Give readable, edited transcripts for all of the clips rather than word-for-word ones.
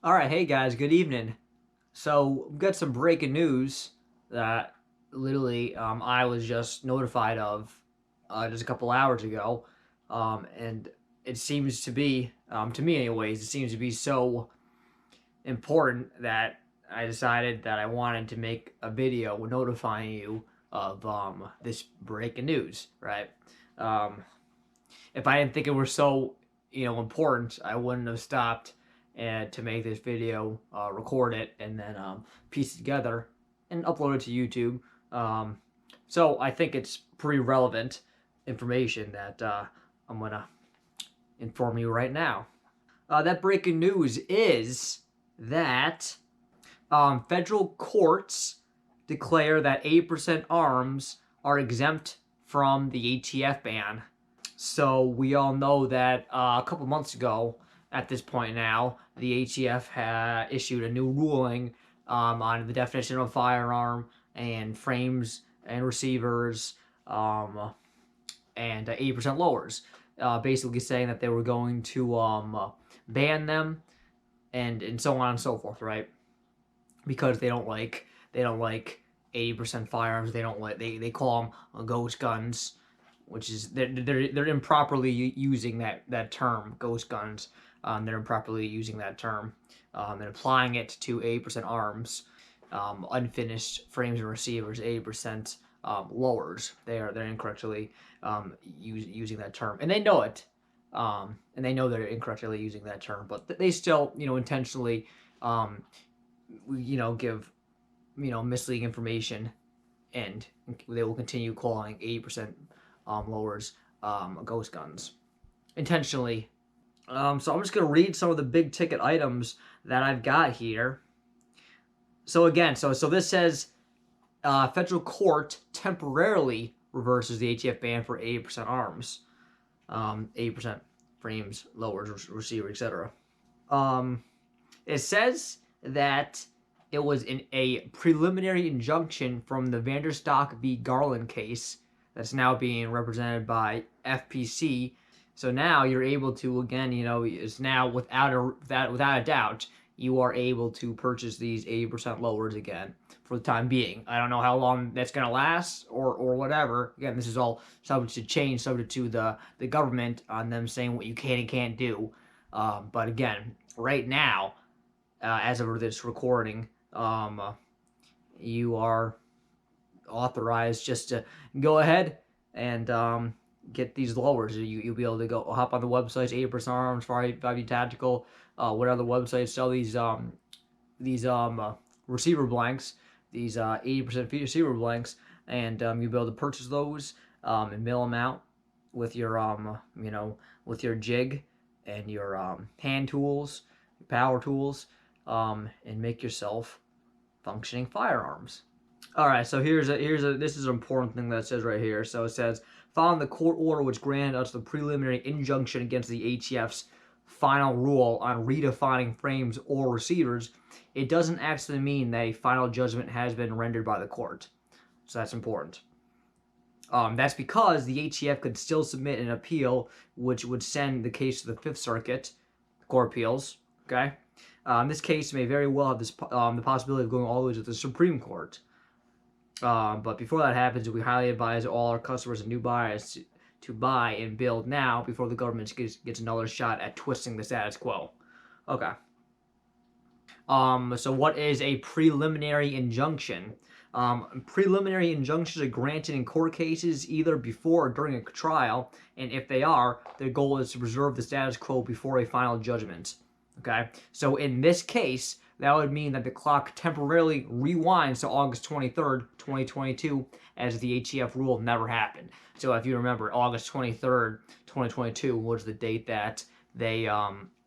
All right, hey guys, good evening. So, we've got some breaking news that literally I was just notified of just a couple hours ago. And it seems to be, to me anyways, it seems to be so important that I decided that I wanted to make a video notifying you of this breaking news, right? Um, if I didn't think it was so, important, I wouldn't have stopped and to make this video, record it, and then piece it together and upload it to YouTube. So I think it's pretty relevant information that I'm gonna inform you right now. That breaking news is that federal courts declare that 8% arms are exempt from the ATF ban. So we all know that a couple months ago, at this point now, the ATF had issued a new ruling on the definition of a firearm and frames and receivers and 80% lowers, basically saying that they were going to ban them and so on and so forth, right? Because they don't like 80% firearms. They don't like they call them ghost guns, which is they're improperly using that term ghost guns. They're improperly using that term and applying it to 80% arms, unfinished frames and receivers, 80% lowers. They're incorrectly using that term, and they know it. And they know they're incorrectly using that term, but they still, intentionally, um, give, misleading information, and they will continue calling 80% lowers ghost guns intentionally. So I'm just gonna read some of the big ticket items that I've got here. So again, so this says federal court temporarily reverses the ATF ban for 80% arms, 80% frames, lowers, receiver, etc. Um, it says that it was in a preliminary injunction from the Vanderstock v. Garland case that's now being represented by FPC. So now you're able to, again, it's now without a doubt, you are able to purchase these 80% lowers again for the time being. I don't know how long that's going to last or whatever. Again, this is all subject to change, subject to the government on them saying what you can and can't do. But again, right now, as of this recording, you are authorized just to go ahead and get these lowers. You'll be able to go hop on the websites, 80% Arms, 5 Tactical, what other websites sell these receiver blanks, these 80% receiver blanks, and you'll be able to purchase those and mail them out with your with your jig and your hand tools, power tools, and make yourself functioning firearms. All right, so this is an important thing that it says right here. So it says, following the court order which granted us the preliminary injunction against the ATF's final rule on redefining frames or receivers, it doesn't actually mean that a final judgment has been rendered by the court. So that's important. That's because the ATF could still submit an appeal, which would send the case to the Fifth Circuit Court of Appeals. Okay, this case may very well have the possibility of going all the way to the Supreme Court. But before that happens, we highly advise all our customers and new buyers to buy and build now before the government gets another shot at twisting the status quo. Okay. So what is a preliminary injunction? Preliminary injunctions are granted in court cases either before or during a trial, and if they are, their goal is to preserve the status quo before a final judgment. Okay, so in this case, that would mean that the clock temporarily rewinds to August 23rd, 2022, as the ATF rule never happened. So if you remember, August 23rd, 2022 was the date that they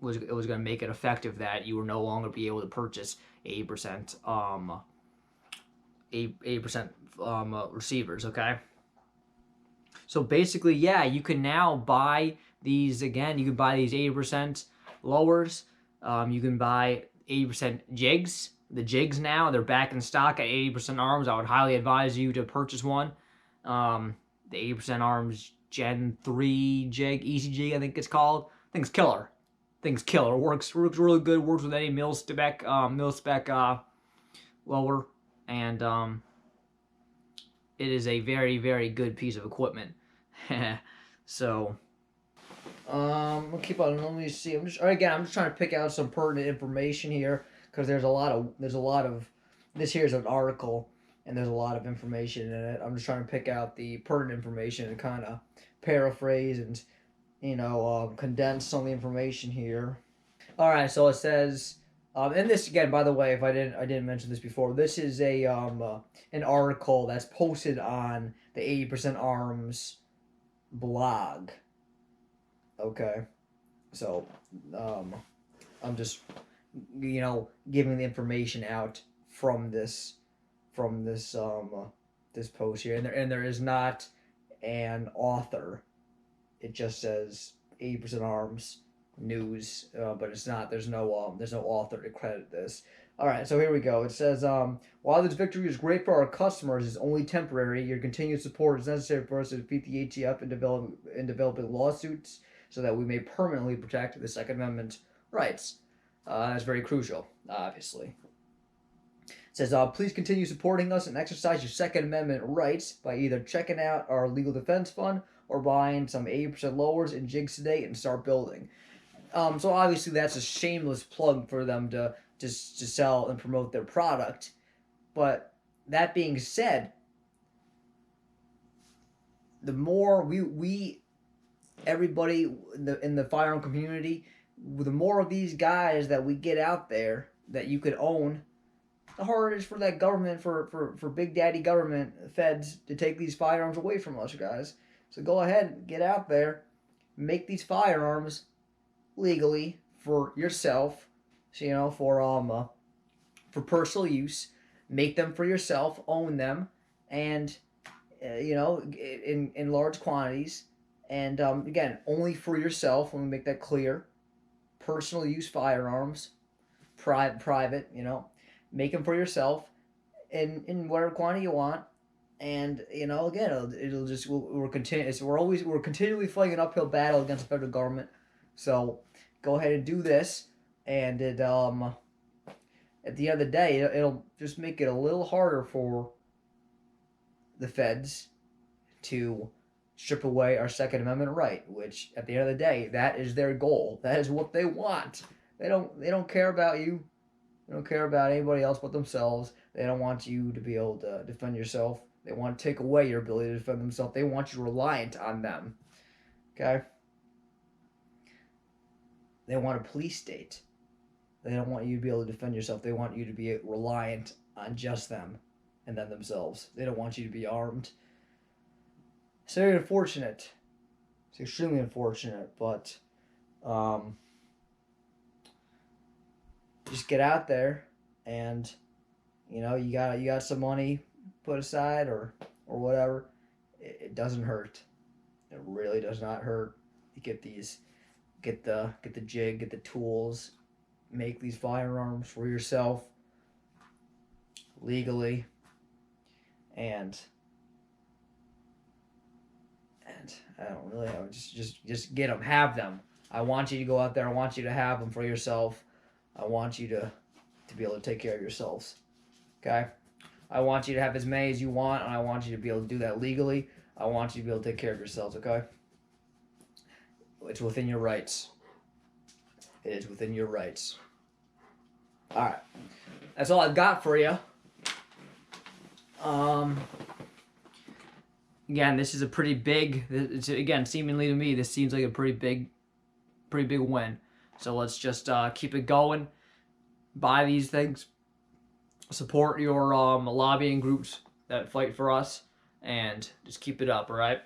was going to make it effective that you will no longer be able to purchase 80% 8% receivers. Okay, so basically, yeah, you can now buy these again. You can buy these 80% lowers. You can buy 80% jigs. The jigs now, they're back in stock at 80% arms. I would highly advise you to purchase one. The 80% arms Gen 3 jig, Easy Jig, I think it's called. I think it's killer. thing's killer. Works really good. Works with any mil spec lower, and it is a very, very good piece of equipment. So we'll keep on. Let me see. I'm just trying to pick out some pertinent information here, because there's a lot of this here's an article, and there's a lot of information in it. I'm just trying to pick out the pertinent information and kind of paraphrase and condense some of the information here. All right, so it says, and this again, by the way, if I didn't mention this before, this is an article that's posted on the 80% Arms blog. Okay, so I'm just giving the information out from this this post here, and there is not an author. It just says 80% Arms news, but it's not. There's no author to credit this. All right, so here we go. It says, while this victory is great for our customers, it's only temporary. Your continued support is necessary for us to defeat the ATF in developing lawsuits so that we may permanently protect the Second Amendment rights. That's very crucial, obviously. It says, please continue supporting us and exercise your Second Amendment rights by either checking out our legal defense fund or buying some 80% lowers in jigs today and start building. So obviously that's a shameless plug for them to sell and promote their product. But that being said, the more everybody in the firearm community, the more of these guys that we get out there that you could own, the harder it is for that government, for big daddy government, feds, to take these firearms away from us, guys. So go ahead, get out there, make these firearms legally for yourself, so, for personal use. Make them for yourself, own them, and in large quantities, and again, only for yourself. Let me make that clear. Personal use firearms, private, make them for yourself in whatever quantity you want. And again, it'll just we're continually fighting an uphill battle against the federal government. So go ahead and do this, and it at the end of the day, it'll just make it a little harder for the feds to strip away our Second Amendment right, which at the end of the day, that is their goal. That is what they want. They don't care about you. They don't care about anybody else but themselves. They don't want you to be able to defend yourself. They want to take away your ability to defend themselves. They want you reliant on them. Okay? They want a police state. They don't want you to be able to defend yourself. They want you to be reliant on just them and them themselves. They don't want you to be armed. It's very unfortunate. It's extremely unfortunate, but just get out there, and you got some money put aside or whatever. It doesn't hurt. It really does not hurt. You get the jig, get the tools, make these firearms for yourself legally, and I don't really know, just get them, have them. I want you to go out there. I want you to have them for yourself. I want you to be able to take care of yourselves. Okay? I want you to have as many as you want, and I want you to be able to do that legally. I want you to be able to take care of yourselves, okay? It's within your rights. It is within your rights. Alright. That's all I've got for you. Again, this is a pretty big, again, seemingly to me, this seems like a pretty big win. So let's just keep it going. Buy these things. Support your lobbying groups that fight for us. And just keep it up, alright?